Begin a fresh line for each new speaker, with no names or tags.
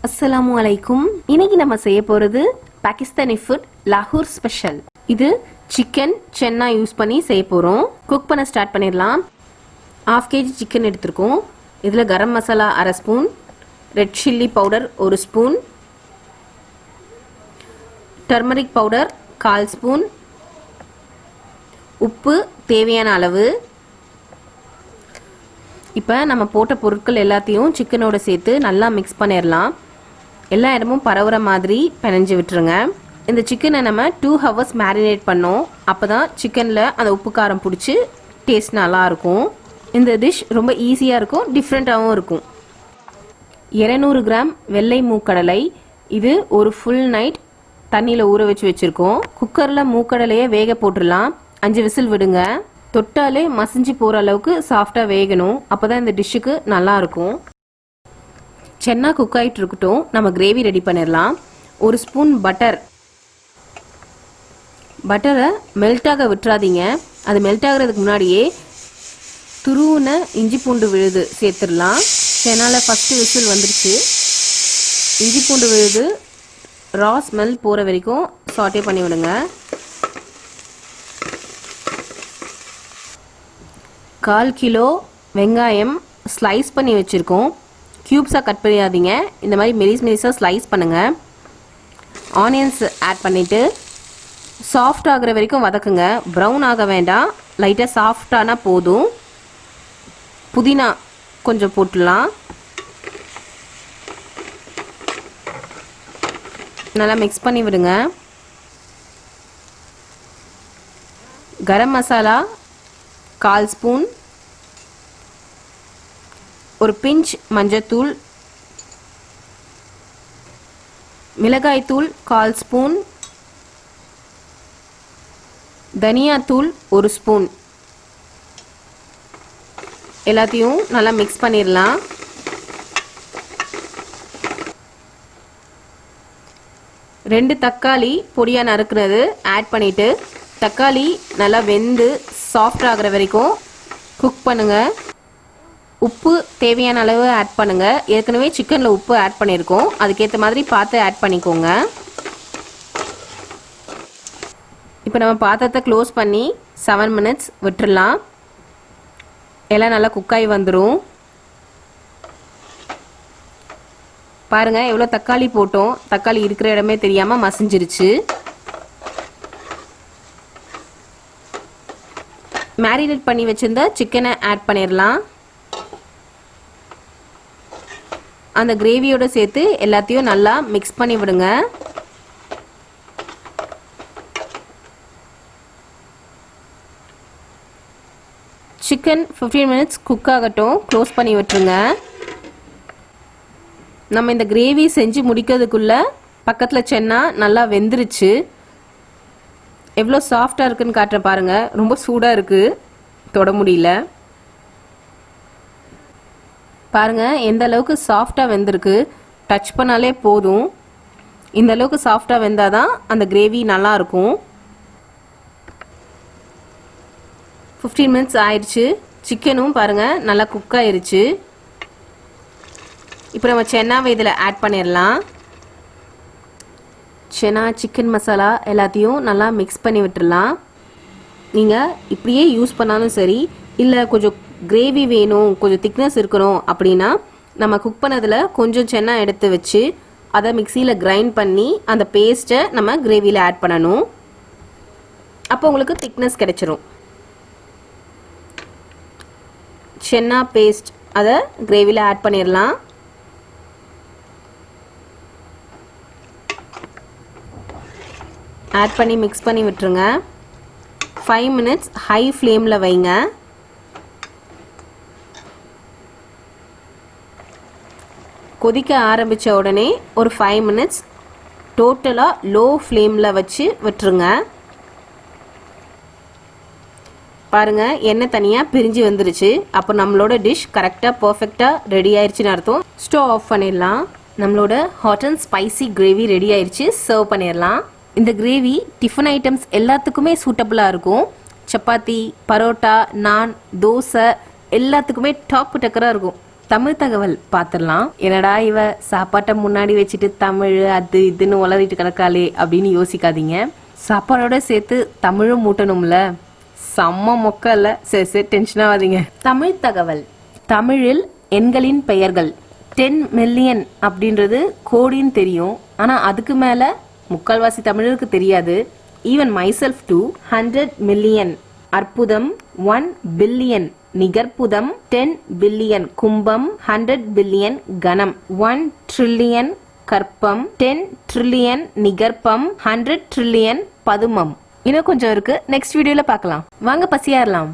அஸ்ஸலாமு அலைக்கும். இன்னைக்கு நம்ம செய்ய போகிறது பாகிஸ்தானி ஃபுட் லாகூர் ஸ்பெஷல். இது சிக்கன் சென்னா யூஸ் பண்ணி செய்ய போகிறோம். குக் பண்ண ஸ்டார்ட் பண்ணிடலாம். 1/2 kg சிக்கன் எடுத்துருக்கோம். இதில் garam masala 1/2 spoon, red chilli powder 1 spoon, turmeric powder 1/4 spoon, உப்பு தேவையான அளவு. இப்போ நம்ம போட்ட பொருட்கள் எல்லாத்தையும் சிக்கனோட சேர்த்து நல்லா மிக்ஸ் பண்ணிடலாம். எல்லா இடமும் பரவுற மாதிரி பிணைஞ்சு விட்டுருங்க. இந்த சிக்கனை நம்ம 2 hours மேரினேட் பண்ணோம். அப்போ தான் சிக்கனில் அந்த உப்பு காரம் பிடிச்சி டேஸ்ட் நல்லாயிருக்கும். இந்த டிஷ் ரொம்ப ஈஸியாக இருக்கும், டிஃப்ரெண்ட்டாகவும் இருக்கும். 200 கிராம் வெள்ளை மூக்கடலை, இது ஒரு ஃபுல் நைட் தண்ணியில் ஊற வச்சுருக்கோம். குக்கரில் மூக்கடலையை வேக போட்டுடலாம். 5 விசில் விடுங்க. தொட்டாலே மசிஞ்சு போகிற அளவுக்கு சாஃப்டாக வேகணும். அப்போ தான் இந்த டிஷ்ஷுக்கு நல்லாயிருக்கும். சென்னா குக் ஆகிட்டு இருக்கட்டும், நம்ம கிரேவி ரெடி பண்ணிடலாம். 1 ஸ்பூன் பட்டரை மெல்ட்டாக விட்டுறாதீங்க. அது மெல்ட் ஆகிறதுக்கு முன்னாடியே துருவுன இஞ்சி பூண்டு விழுது சேர்த்துடலாம். சென்னாவில் ஃபஸ்ட்டு விசில் வந்துருச்சு. இஞ்சி பூண்டு விழுது ரா ஸ்மெல் போகிற வரைக்கும் சாட்டே பண்ணி விடுங்க. 1/4 கிலோ வெங்காயம் ஸ்லைஸ் பண்ணி வச்சுருக்கோம். க்யூப்ஸாக கட் பண்ணிடாதீங்க, இந்த மாதிரி மெலிசாக ஸ்லைஸ் பண்ணுங்கள். ஆனியன்ஸ் ஆட் பண்ணிவிட்டு சாஃப்ட் ஆகிற வரைக்கும் வதக்குங்க. ப்ரௌன் ஆக வேண்டாம், லைட்டாக சாஃப்டானா போதும். புதினா கொஞ்சம் போட்டுடலாம். நல்லா மிக்ஸ் பண்ணி விடுங்க. கரம் மசாலா 1/4 ஸ்பூன், ஒரு பிஞ்ச் மஞ்சத்தூள், மிளகாய்த்தூள் 1/4 ஸ்பூன், தனியாத்தூள் 1 ஸ்பூன். எல்லாத்தையும் நல்லா மிக்ஸ் பண்ணிடலாம். ரெண்டு தக்காளி பொடியாக நறுக்குனது ஆட் பண்ணிவிட்டு தக்காளி நல்லா வெந்து சாஃப்ட் ஆகிற வரைக்கும் குக் பண்ணுங்கள். உப்பு தேவையான அளவு ஆட் பண்ணுங்கள். ஏற்கனவே சிக்கனில் உப்பு ஆட் பண்ணியிருக்கோம், அதுக்கேற்ற மாதிரி பார்த்து ஆட் பண்ணிக்கோங்க. இப்போ நம்ம பாத்திரத்தை க்ளோஸ் பண்ணி 7 minutes விட்டுடலாம். எல்லாம் நல்லா குக்காகி வந்துடும். பாருங்கள் எவ்வளோ தக்காளி போட்டோம், தக்காளி இருக்கிற இடமே தெரியாமல் மசிஞ்சிருச்சு. மேரினேட் பண்ணி வச்சுருந்த சிக்கனை ஆட் பண்ணிடலாம். அந்த கிரேவியோடு சேர்த்து எல்லாத்தையும் நல்லா மிக்ஸ் பண்ணி விடுங்க. சிக்கன் 15 minutes குக் ஆகட்டும், க்ளோஸ் பண்ணி விட்டுருங்க. நம்ம இந்த கிரேவி செஞ்சு முடிக்கிறதுக்குள்ளே பக்கத்தில் சென்னா நல்லா வெந்துருச்சு. எவ்வளோ சாஃப்டாக இருக்குன்னு காட்டுறேன் பாருங்கள். ரொம்ப சூடாக இருக்குது, தொட முடியல. பாருங்கள் எந்த அளவுக்கு சாஃப்டாக வெந்திருக்கு. டச் பண்ணாலே போதும். இந்த அளவுக்கு சாஃப்டாக வெந்தால் தான் அந்த கிரேவி நல்லாயிருக்கும். 15 minutes ஆயிடுச்சு. சிக்கனும் பாருங்கள் நல்லா குக் ஆயிருச்சு. இப்போ நம்ம சென்னாவை இதில் ஆட் பண்ணிடலாம். சென்னா சிக்கன் மசாலா எல்லாத்தையும் நல்லா மிக்ஸ் பண்ணி விட்டுடலாம். நீங்கள் இப்படியே யூஸ் பண்ணாலும் சரி, இல்லை கொஞ்சம் கிரேவி வேணும், கொஞ்சம் திக்னஸ் இருக்கணும் அப்படின்னா நம்ம குக் பண்ணதில் கொஞ்சம் சென்னா எடுத்து வச்சு அதை மிக்சியில் கிரைண்ட் பண்ணி அந்த பேஸ்ட்டை நம்ம கிரேவியில் ஆட் பண்ணணும். அப்போ உங்களுக்கு திக்னஸ் கிடைச்சிரும். சென்னா பேஸ்ட் அதை கிரேவியில் ஆட் பண்ணிடலாம். ஆட் பண்ணி மிக்ஸ் பண்ணி விட்டுருங்க. 5 minutes ஹை ஃப்ளேமில் வைங்க. கொதிக்க ஆரம்பித்த உடனே ஒரு 5 minutes டோட்டலாக லோ ஃப்ளேமில் வச்சு விட்டுருங்க. பாருங்கள் எண்ணெய் தனியாக பிரிஞ்சு வந்துருச்சு. அப்போ நம்மளோட டிஷ் கரெக்டாக பர்ஃபெக்டாக ரெடி ஆயிடுச்சுன்னு அர்த்தம். ஸ்டவ் ஆஃப் பண்ணிடலாம். நம்மளோட hot and spicy gravy ready ஆயிடுச்சு. சர்வ் பண்ணிடலாம். இந்த கிரேவி டிஃபன் ஐட்டம்ஸ் எல்லாத்துக்குமே சூட்டபுளாக இருக்கும். சப்பாத்தி, பரோட்டா, நான், தோசை எல்லாத்துக்குமே டாப் டக்கராக இருக்கும். தமிழ் தகவல் பார்த்துடலாம். என்னடா இவ சாப்பாட்டை முன்னாடி வச்சுட்டு தமிழ் அது இதுன்னு உளறிட்டு கிடக்காளே அப்படின்னு யோசிக்காதீங்க. சாப்பாடோட சேர்த்து தமிழும் மூட்டணும்ல. செம்ம மொக்க இல்ல. சரி சரி டென்ஷன் ஆகாதீங்க. தமிழ் தகவல். தமிழில் எண்களின் பெயர்கள். 10 மில்லியன் அப்படின்றது கோடின்னு தெரியும். ஆனா அதுக்கு மேல முக்கால்வாசி தமிழருக்கு தெரியாது. Even myself two. 100 மில்லியன் அற்புதம். 1 பில்லியன் நிகர்புதம். 10 பில்லியன் கும்பம். 100 பில்லியன் கணம். 1 ட்ரில்லியன் கற்பம். 10 ட்ரில்லியன் நிகர்ப்பம். 100 ட்ரில்லியன் பதுமம். இன்னும் கொஞ்சம் இருக்கு. நெக்ஸ்ட் வீடியோல பார்க்கலாம். வாங்க பசியாறலாம்.